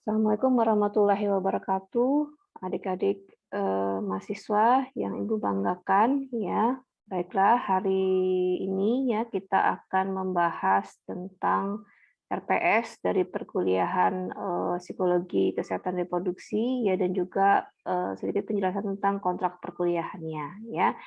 Assalamualaikum warahmatullahi wabarakatuh, adik-adik mahasiswa yang Ibu banggakan ya. Baiklah, hari ini ya kita akan membahas tentang RPS dari perkuliahan Psikologi Kesehatan Reproduksi ya, dan juga sedikit penjelasan tentang kontrak perkuliahannya ya.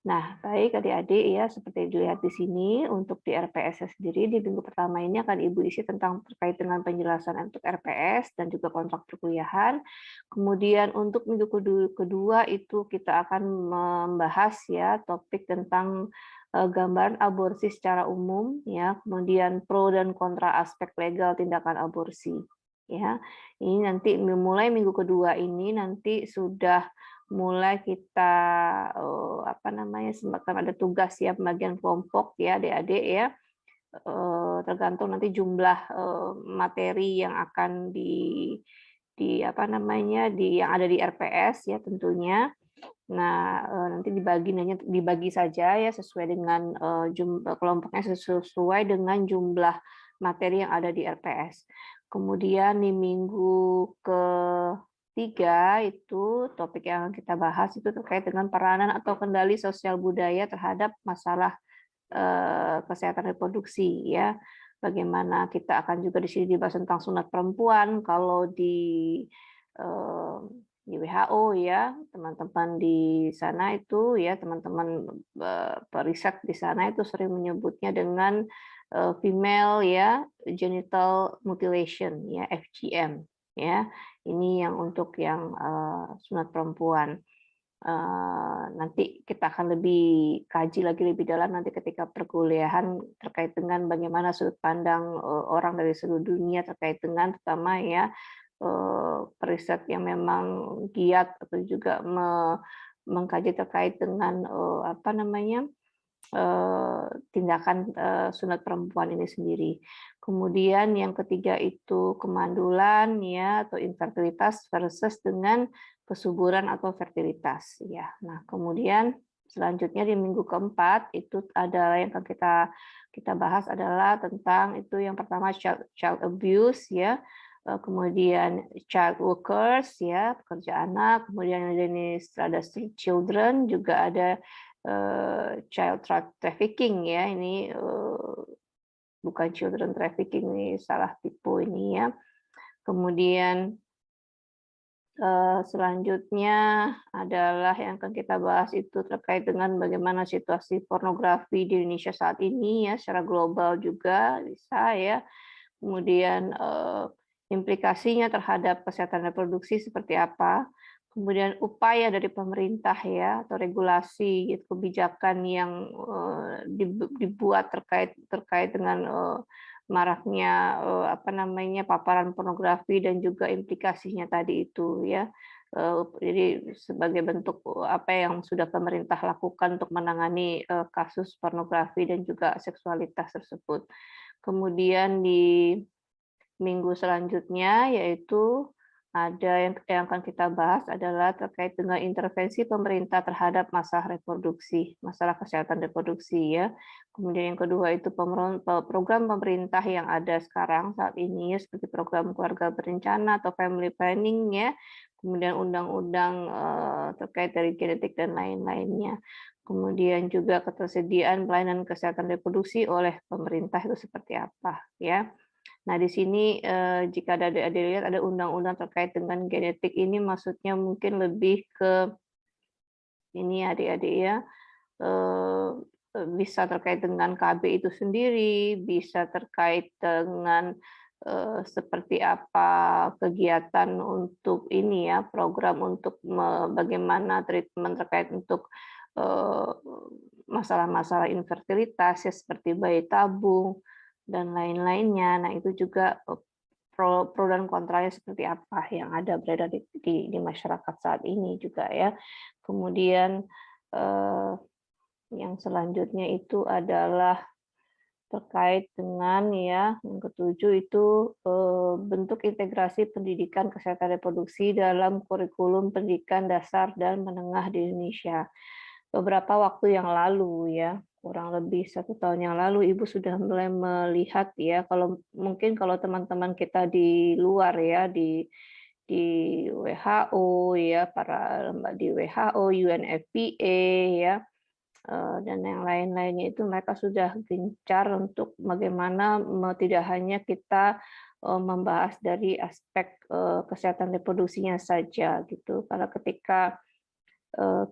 Nah, baik adik-adik ya, seperti dilihat di sini, untuk di RPS sendiri di minggu pertama ini akan Ibu isi tentang terkait dengan penjelasan untuk RPS dan juga kontrak perkuliahan. Kemudian untuk minggu kedua itu kita akan membahas ya topik tentang gambaran aborsi secara umum ya, kemudian pro dan kontra aspek legal tindakan aborsi ya. Ini nanti mulai minggu kedua ini nanti sudah mulai kita semacam ada tugas ya, pembagian kelompok ya adik-adik ya, tergantung nanti jumlah materi yang akan yang ada di RPS ya tentunya. Nah, nanti dibagi saja ya sesuai dengan kelompoknya sesuai dengan jumlah materi yang ada di RPS. Kemudian di minggu ketiga itu topik yang kita bahas itu terkait dengan peranan atau kendali sosial budaya terhadap masalah kesehatan reproduksi ya. Bagaimana kita akan juga di sini dibahas tentang sunat perempuan kalau eh, di WHO ya, teman-teman di sana itu ya, teman-teman periset di sana itu sering menyebutnya dengan female ya genital mutilation ya, FGM ya. Ini yang untuk yang sunat perempuan. Nanti kita akan lebih kaji lagi lebih dalam nanti ketika perkuliahan terkait dengan bagaimana sudut pandang orang dari seluruh dunia terkait dengan terutama ya periset yang memang giat atau juga mengkaji terkait dengan tindakan sunat perempuan ini sendiri. Kemudian yang ketiga itu kemandulan ya atau infertilitas versus dengan kesuburan atau fertilitas ya. Nah, kemudian selanjutnya di minggu keempat itu adalah yang akan kita bahas adalah tentang itu yang pertama child abuse ya, kemudian child workers ya, pekerja anak, kemudian ada street children, juga ada child trafficking ya, ini bukan children trafficking, ini salah tipu ini ya. Kemudian selanjutnya adalah yang akan kita bahas itu terkait dengan bagaimana situasi pornografi di Indonesia saat ini ya, secara global juga bisa ya. Kemudian implikasinya terhadap kesehatan reproduksi seperti apa. Kemudian upaya dari pemerintah ya atau regulasi gitu, kebijakan yang dibuat terkait dengan maraknya paparan pornografi dan juga implikasinya tadi itu ya. Jadi sebagai bentuk apa yang sudah pemerintah lakukan untuk menangani kasus pornografi dan juga seksualitas tersebut. Kemudian di minggu selanjutnya yaitu ada yang akan kita bahas adalah terkait dengan intervensi pemerintah terhadap masalah reproduksi, masalah kesehatan reproduksi ya. Kemudian yang kedua itu program pemerintah yang ada sekarang saat ini ya, seperti program keluarga berencana atau family planning ya. Kemudian undang-undang terkait dari genetik dan lain-lainnya. Kemudian juga ketersediaan pelayanan kesehatan reproduksi oleh pemerintah itu seperti apa ya. Nah, di sini jika ada adik-adik lihat ada undang-undang terkait dengan genetik ini maksudnya mungkin lebih ke ini adik-adik ya, bisa terkait dengan KB itu sendiri, bisa terkait dengan seperti apa kegiatan untuk ini ya, program untuk bagaimana treatment terkait untuk masalah-masalah infertilitas ya seperti bayi tabung dan lain-lainnya. Nah, itu juga pro dan kontranya seperti apa yang ada beredar di masyarakat saat ini juga ya. Kemudian yang selanjutnya itu adalah terkait dengan ya yang ketujuh itu bentuk integrasi pendidikan kesehatan reproduksi dalam kurikulum pendidikan dasar dan menengah di Indonesia. Beberapa waktu yang lalu ya, kurang lebih 1 tahun yang lalu Ibu sudah mulai melihat ya, kalau mungkin kalau teman-teman kita di luar ya, di WHO ya, para lembaga di WHO, UNFPA ya, dan yang lain-lainnya itu mereka sudah gencar untuk bagaimana tidak hanya kita, membahas dari aspek, kesehatan reproduksinya saja gitu. Karena ketika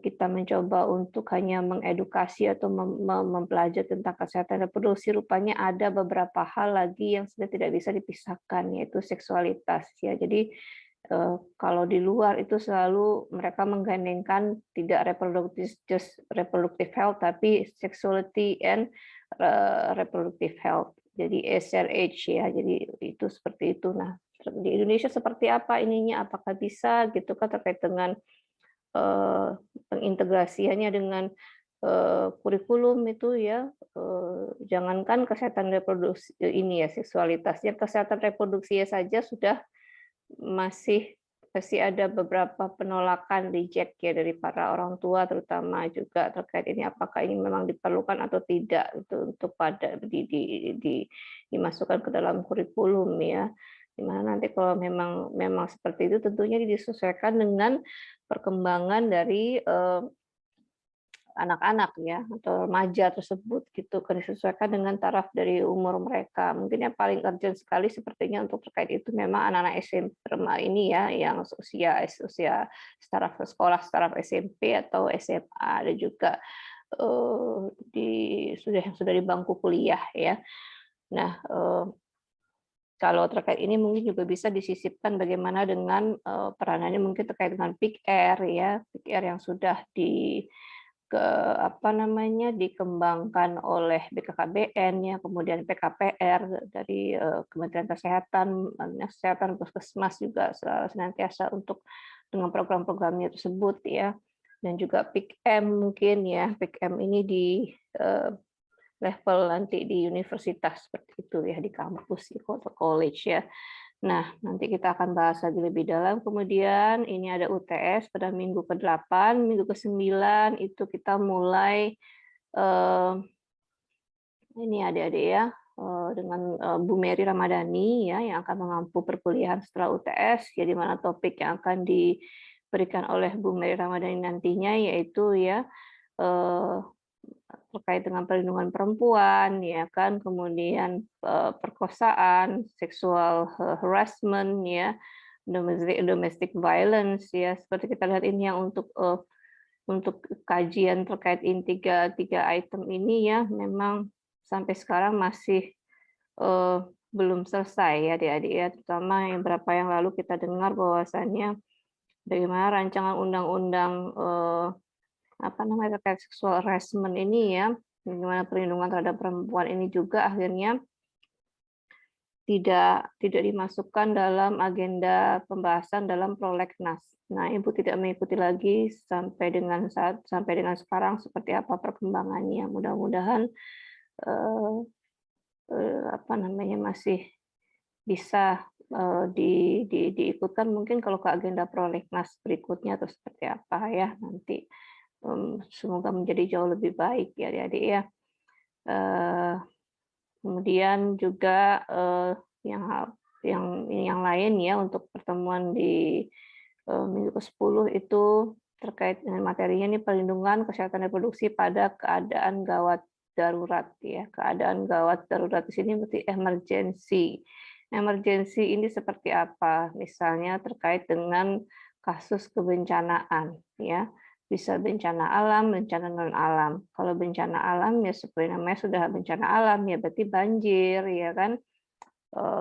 kita mencoba untuk hanya mengedukasi atau mempelajari tentang kesehatan reproduksi, rupanya ada beberapa hal lagi yang sudah tidak bisa dipisahkan, yaitu seksualitas ya. Jadi, kalau di luar itu selalu mereka menggandengkan tidak just reproductive health, tapi sexuality and, reproductive health. Jadi SRH ya, jadi itu seperti itu. Nah, di Indonesia seperti apa ininya? Apakah bisa gitu kan terkait dengan eee, pengintegrasiannya dengan, kurikulum itu ya, jangankan kesehatan reproduksi ini ya, seksualitasnya, kesehatan reproduksinya saja sudah masih masih ada beberapa penolakan, reject ya dari para orang tua terutama juga terkait ini, apakah ini memang diperlukan atau tidak itu untuk pada dimasukkan ke dalam kurikulum ya. Di mana nanti kalau memang memang seperti itu tentunya disesuaikan dengan perkembangan dari, anak-anak ya atau remaja tersebut gitu, kan disesuaikan dengan taraf dari umur mereka. Mungkin yang paling urgent sekali sepertinya untuk terkait itu memang anak-anak SMP ini ya, yang usia staraf sekolah, staraf SMP atau SMA, dan juga, yang sudah di bangku kuliah ya. Nah, kalau terkait ini mungkin juga bisa disisipkan bagaimana dengan, peranannya mungkin terkait dengan Peak Air ya, Peak Air yang sudah apa namanya, dikembangkan oleh BKKBN ya, kemudian PKPR dari, Kementerian Kesehatan, Dinas Kesehatan, Puskesmas juga senantiasa untuk dengan program-programnya tersebut ya. Dan juga Peak M mungkin ya, Peak M ini di, eee level nanti di universitas seperti itu ya, di kampus, di college ya. Nah, nanti kita akan bahas lagi lebih dalam. Kemudian ini ada UTS pada minggu ke-8, minggu ke-9 itu kita mulai, eee, ini adik-adik ya, dengan, Bu Mary Ramadhani ya, yang akan mengampu perkuliahan setelah UTS, ya di mana topik yang akan diberikan oleh Bu Mary Ramadhani nantinya yaitu ya, eee terkait dengan perlindungan perempuan, ya kan, kemudian, perkosaan, seksual harassment ya, domestic violence ya, seperti kita lihat ini yang untuk kajian terkait ini tiga tiga item ini ya, memang sampai sekarang masih, eee, belum selesai ya adik-adik ya, terutama yang berapa yang lalu kita dengar bahwasannya bagaimana rancangan undang-undang, apa namanya, terkait seksual harassment ini ya, bagaimana perlindungan terhadap perempuan ini juga akhirnya tidak dimasukkan dalam agenda pembahasan dalam prolegnas. Nah, Ibu tidak mengikuti lagi sampai dengan sekarang seperti apa perkembangannya. Mudah-mudahan, eee apa namanya, masih bisa, diikutkan mungkin kalau ke agenda prolegnas berikutnya atau seperti apa ya nanti. Semoga menjadi jauh lebih baik ya adik-adik ya. Eee, Kemudian juga, yang hal yang lain ya untuk pertemuan di, minggu ke-10 itu terkait dengan materinya nih perlindungan kesehatan reproduksi pada keadaan gawat darurat ya. Keadaan gawat darurat di sini berarti emergency. Emergency ini seperti apa? Misalnya terkait dengan kasus kebencanaan ya. Bisa bencana alam, bencana non alam. Kalau bencana alam ya seperti namanya sudah bencana alam ya berarti banjir ya kan,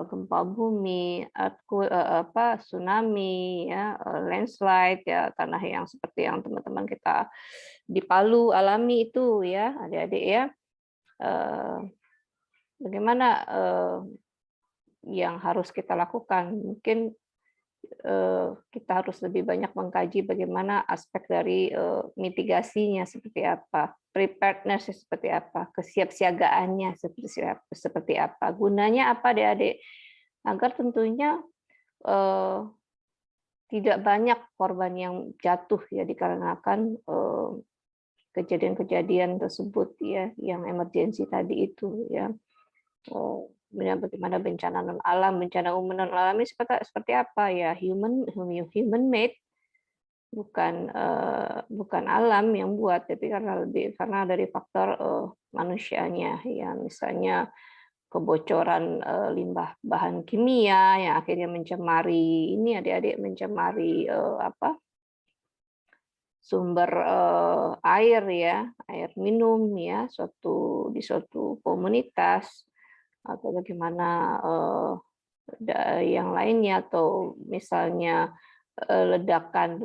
gempa bumi, tsunami ya, landslide ya, tanah yang seperti yang teman-teman kita di Palu alami itu ya, adik-adik ya. Eee, Bagaimana, yang harus kita lakukan? Mungkin kita harus lebih banyak mengkaji bagaimana aspek dari, mitigasinya seperti apa, preparedness seperti apa, kesiapsiagaannya seperti apa, gunanya apa adik-adik, agar tentunya, eee, tidak banyak korban yang jatuh ya dikarenakan, kejadian-kejadian tersebut ya, yang emergensi tadi itu ya. Kemudian bagaimana bencana non alam, bencana umum non alam ini seperti apa ya, human made, bukan alam yang buat, tapi karena dari faktor manusianya ya, misalnya kebocoran limbah bahan kimia yang akhirnya mencemari ini adik-adik, mencemari apa, sumber air ya, air minum ya, di suatu komunitas, atau bagaimana yang lainnya, atau misalnya ledakan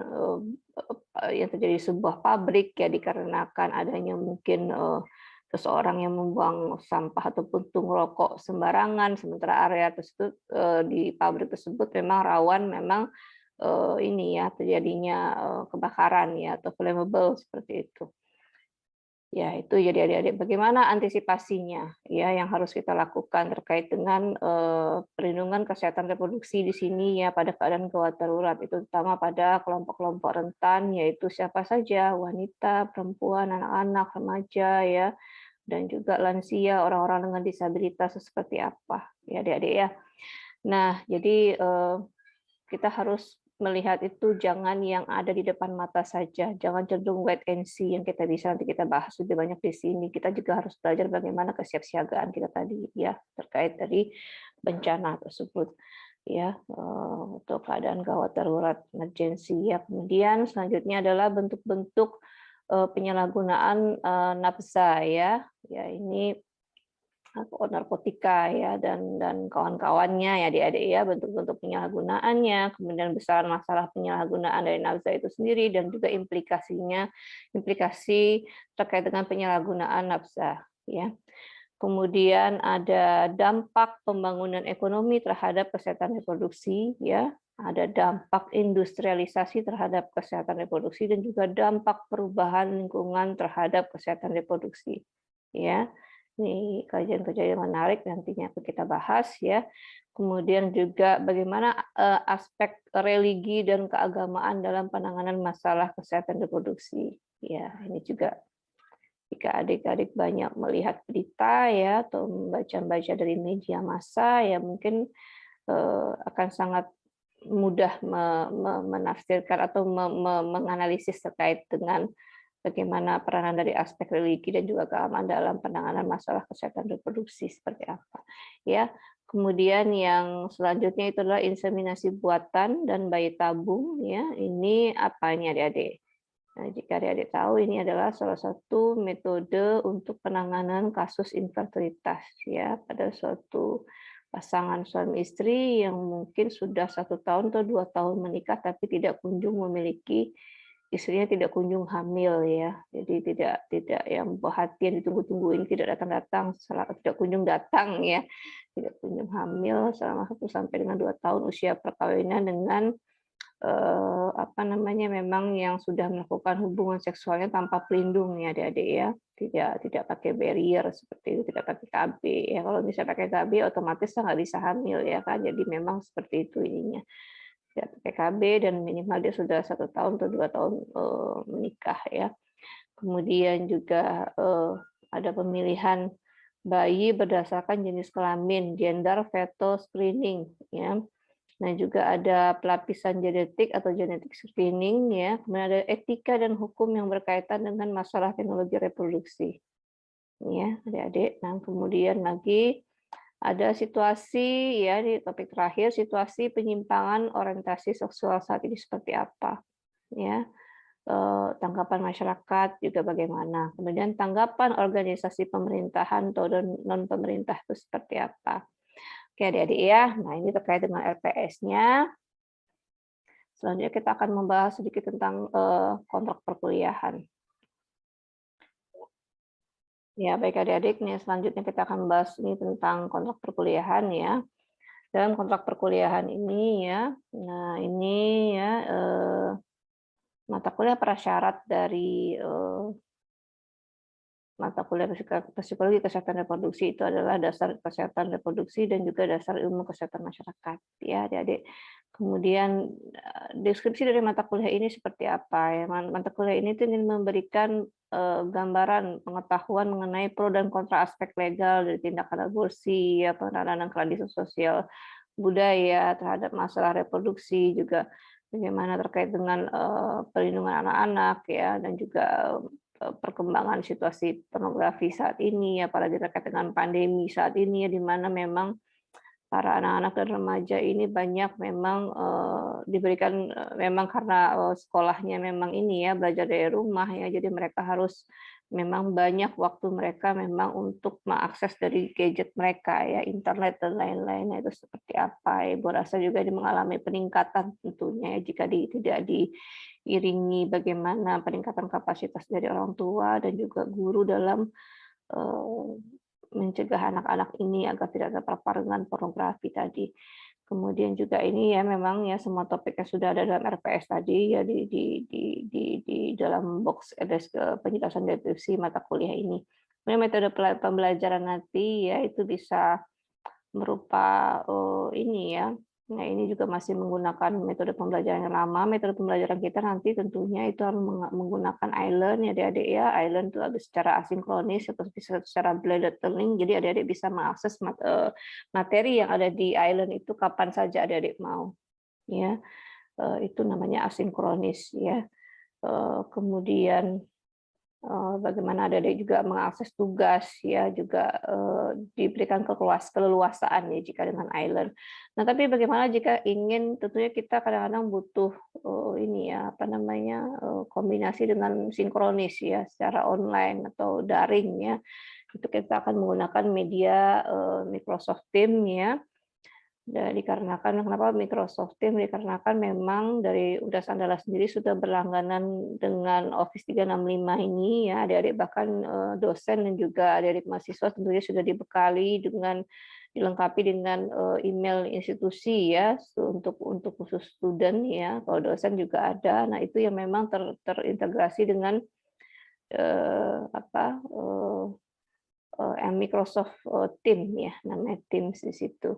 yang terjadi di sebuah pabrik ya, dikarenakan adanya mungkin seseorang yang membuang sampah atau puntung rokok sembarangan, sementara area tersebut di pabrik tersebut memang rawan memang ini ya, terjadinya kebakaran ya, atau flammable seperti itu. Ya, itu jadi adik-adik bagaimana antisipasinya ya, yang harus kita lakukan terkait dengan perlindungan kesehatan reproduksi di sini ya, pada keadaan gawat darurat, itu terutama pada kelompok-kelompok rentan, yaitu siapa saja, wanita, perempuan, anak-anak, remaja ya, dan juga lansia, orang-orang dengan disabilitas seperti apa ya adik-adik ya. Nah, jadi kita harus melihat itu jangan yang ada di depan mata saja, jangan cenderung wait and see yang kita bisa nanti kita bahas lebih banyak di sini. Kita juga harus belajar bagaimana kesiapsiagaan kita tadi ya, terkait dari bencana tersebut ya, untuk keadaan gawat darurat emergency ya. Kemudian selanjutnya adalah bentuk-bentuk penyalahgunaan nafsa ya. Ya, ini narkotika ya, dan kawan-kawannya ya adik-adik ya, bentuk-bentuk penyalahgunaannya, kemudian besaran masalah penyalahgunaan dari nafsa itu sendiri, dan juga implikasi terkait dengan penyalahgunaan nafsa ya. Kemudian ada dampak pembangunan ekonomi terhadap kesehatan reproduksi ya, ada dampak industrialisasi terhadap kesehatan reproduksi, dan juga dampak perubahan lingkungan terhadap kesehatan reproduksi ya. Ini kajian-kajian yang menarik nantinya akan kita bahas ya. Kemudian juga bagaimana aspek religi dan keagamaan dalam penanganan masalah kesehatan reproduksi. Ya, ini juga jika adik-adik banyak melihat berita ya, atau membaca-baca dari media massa ya, mungkin akan sangat mudah menafsirkan atau menganalisis terkait dengan bagaimana peranan dari aspek religi dan juga keagamaan dalam penanganan masalah kesehatan reproduksi seperti apa ya. Kemudian yang selanjutnya itu adalah inseminasi buatan dan bayi tabung ya. Ini apa ini adik-adik? Nah, jika adik-adik tahu, ini adalah salah satu metode untuk penanganan kasus infertilitas ya, pada suatu pasangan suami istri yang mungkin sudah 1 tahun atau 2 tahun menikah tapi tidak kunjung memiliki, istrinya tidak kunjung hamil ya. Jadi tidak yang perhatian ditunggu-tunggu ini tidak datang-datang, tidak kunjung datang ya. Tidak kunjung hamil selama 1 sampai dengan 2 tahun usia perkawinan dengan apa namanya, memang yang sudah melakukan hubungan seksualnya tanpa pelindung ya adik-adik ya. Tidak pakai barrier seperti itu, tidak pakai KB ya. Kalau bisa pakai KB otomatis nggak bisa hamil ya kan. Jadi memang seperti itu ininya. Tidak pakai KB dan minimal dia sudah 1 tahun atau 2 tahun menikah ya. Kemudian juga ada pemilihan bayi berdasarkan jenis kelamin, gender fetal screening ya. Nah, juga ada pelapisan genetik atau genetic screening ya. Kemudian ada etika dan hukum yang berkaitan dengan masalah teknologi reproduksi. Ya, adik-adik. Nah, kemudian lagi ada situasi ya, di topik terakhir, situasi penyimpangan orientasi seksual saat ini seperti apa ya. Tanggapan masyarakat juga bagaimana. Kemudian tanggapan organisasi pemerintahan atau non pemerintah itu seperti apa. Oke adik-adik ya, nah ini terkait dengan LPS-nya. Selanjutnya kita akan membahas sedikit tentang kontrak perkuliahan. Ya baik adik-adik, nih selanjutnya kita akan membahas ini tentang kontrak perkuliahan ya. Dalam kontrak perkuliahan ini ya, nah ini ya mata kuliah prasyarat dari mata kuliah psikologi kesehatan reproduksi itu adalah dasar kesehatan reproduksi dan juga dasar ilmu kesehatan masyarakat ya adik-adik. Kemudian, deskripsi dari mata kuliah ini seperti apa ya, mata kuliah ini tuh ingin memberikan, gambaran pengetahuan mengenai pro dan kontra aspek legal dari tindakan aborsi, ya, penanganan keadilan sosial budaya terhadap masalah reproduksi, juga bagaimana terkait dengan, perlindungan anak-anak ya, dan juga, perkembangan situasi pornografi saat ini, apalagi terkait dengan pandemi saat ini ya, di mana memang para anak-anak dan remaja ini banyak memang, diberikan, memang karena, sekolahnya memang ini ya, belajar dari rumah ya, jadi mereka harus memang banyak waktu mereka memang untuk mengakses dari gadget mereka ya, internet dan lain-lainnya itu seperti apa. Ibu rasa juga ini mengalami peningkatan tentunya ya, jika tidak diiringi bagaimana peningkatan kapasitas dari orang tua dan juga guru dalam, eee, mencegah anak-anak ini agar tidak terpapar dengan pornografi tadi. Kemudian juga ini ya memang ya semua topiknya sudah ada dalam RPS tadi ya di dalam box penjelasan deskripsi mata kuliah ini. Kemudian metode pembelajaran nanti ya itu bisa berupa, ini ya, nah ini juga masih menggunakan metode pembelajaran yang lama. Metode pembelajaran kita nanti tentunya itu harus menggunakan iLearn ya adik-adik ya. iLearn itu ada secara asinkronis atau bisa secara blended learning, jadi adik-adik bisa mengakses materi yang ada di iLearn itu kapan saja adik-adik mau, ya. Itu namanya asinkronis ya. Kemudian bagaimana adik-adik juga mengakses tugas ya, juga, diberikan keleluasaan ya jika dengan iLearn. Nah, tapi bagaimana jika ingin tentunya kita kadang-kadang butuh, ini ya, apa namanya, kombinasi dengan sinkronis ya, secara online atau daring ya. Itu kita akan menggunakan media, Microsoft Teams ya. Dikarenakan kenapa Microsoft Teams, dikarenakan memang dari Udas Andala sendiri sudah berlangganan dengan Office 365 ini ya, adik-adik bahkan, dosen dan juga adik-adik mahasiswa tentunya sudah dibekali dengan dilengkapi dengan, email institusi ya, untuk khusus student ya, kalau dosen juga ada. Nah, itu yang memang terintegrasi dengan, apa, Microsoft, Teams ya, namanya Teams di situ.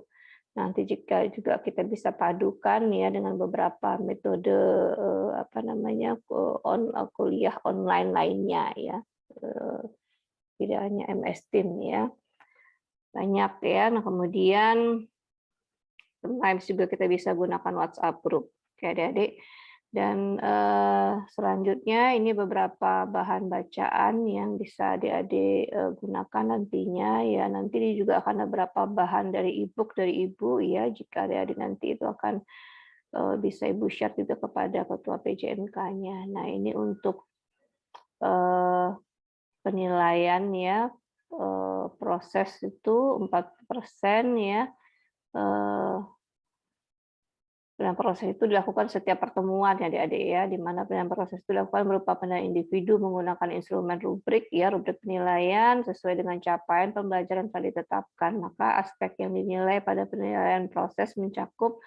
Nanti jika juga kita bisa padukan ya dengan beberapa metode, apa namanya, kuliah online lainnya ya, eee, tidak hanya MS Teams ya, banyak ya. Nah kemudian sometimes juga kita bisa gunakan WhatsApp Group. Oke adik-adik, dan, selanjutnya ini beberapa bahan bacaan yang bisa adik-adik, gunakan nantinya ya. Nanti juga akan ada beberapa bahan dari e-book dari Ibu ya, jika adik-adik nanti itu akan, bisa Ibu share juga kepada ketua PJMK-nya. Nah ini untuk, eee, penilaian ya, proses itu 40% ya, eee dan proses itu dilakukan setiap pertemuan ya adik-adik ya, di mana penilaian proses itu dilakukan berupa penilaian individu menggunakan instrumen rubrik ya, rubrik penilaian sesuai dengan capaian pembelajaran telah ditetapkan. Maka aspek yang dinilai pada penilaian proses mencakup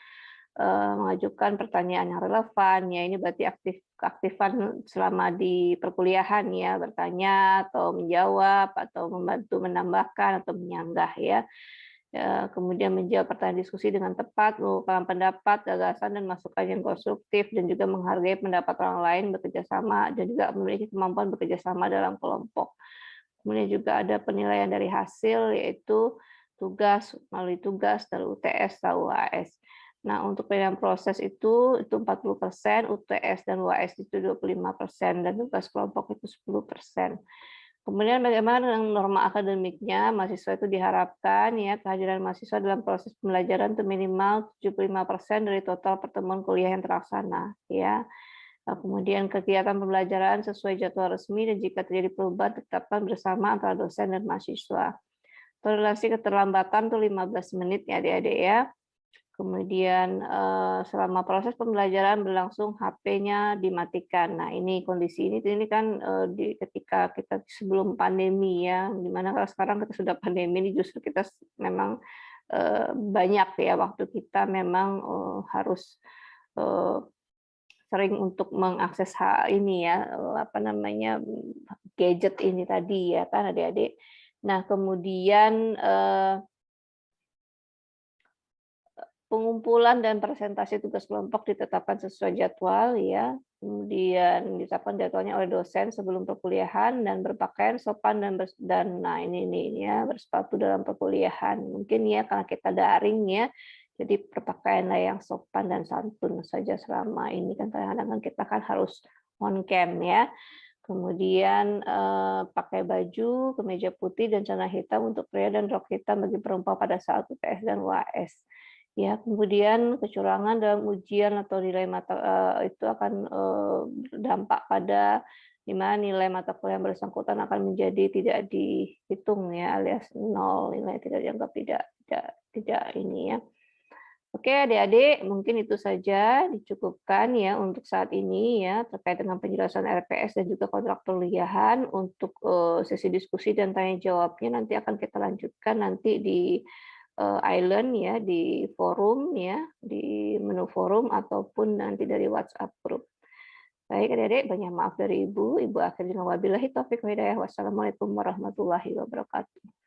mengajukan pertanyaan yang relevan ya, ini berarti keaktifan selama di perkuliahan ya, bertanya atau menjawab atau membantu menambahkan atau menyanggah ya. Kemudian menjawab pertanyaan diskusi dengan tepat, mengungkapkan pendapat, gagasan, dan masukan yang konstruktif, dan juga menghargai pendapat orang lain, bekerja sama, dan juga memiliki kemampuan bekerja sama dalam kelompok. Kemudian juga ada penilaian dari hasil, yaitu tugas, melalui tugas, dari UTS atau UAS. Nah, untuk penilaian proses itu 40%, UTS dan UAS itu 25%, dan tugas kelompok itu 10%. Kemudian bagaimana dengan norma akademiknya, mahasiswa itu diharapkan ya kehadiran mahasiswa dalam proses pembelajaran itu minimal 75% dari total pertemuan kuliah yang terlaksana ya. Kemudian kegiatan pembelajaran sesuai jadwal resmi dan jika terjadi perubahan tetapkan bersama antara dosen dan mahasiswa. Toleransi keterlambatan tuh 15 menit ya adik-adik ya. Kemudian, selama proses pembelajaran berlangsung HP-nya dimatikan. Nah, ini kondisi ini kan, ketika kita sebelum pandemi ya, di mana kalau sekarang kita sudah pandemi ini justru kita memang, banyak ya waktu kita memang, harus, eee, sering untuk mengakses ini ya, apa namanya, gadget ini tadi ya kan adik-adik. Nah kemudian, pengumpulan dan presentasi tugas kelompok ditetapkan sesuai jadwal ya, kemudian ditetapkan jadwalnya oleh dosen sebelum perkuliahan dan berpakaian sopan dan nah ini ya, bersepatu dalam perkuliahan. Mungkin ya karena kita daring ya, jadi berpakaianlah yang sopan dan santun saja selama ini kan kadang-kadang kan kita kan harus on cam ya. Kemudian, pakai baju, kemeja putih dan celana hitam untuk pria dan rok hitam bagi perempuan pada saat UTS dan UAS. Ya, kemudian kecurangan dalam ujian atau nilai mata itu akan, berdampak pada di mana nilai mata kuliah yang bersangkutan akan menjadi tidak dihitung ya, alias nol, nilai tidak dianggap tidak ini ya. Oke, adik-adik, mungkin itu saja dicukupkan ya untuk saat ini ya terkait dengan penjelasan RPS dan juga kontrak perkuliahan untuk sesi diskusi dan tanya jawabnya nanti akan kita lanjutkan nanti di island ya di forum ya di menu forum ataupun nanti dari WhatsApp group. Baik adik-adik, banyak maaf dari Ibu. Ibu akhiri dengan wabillahi taufik wa hidayah. Wassalamualaikum warahmatullahi wabarakatuh.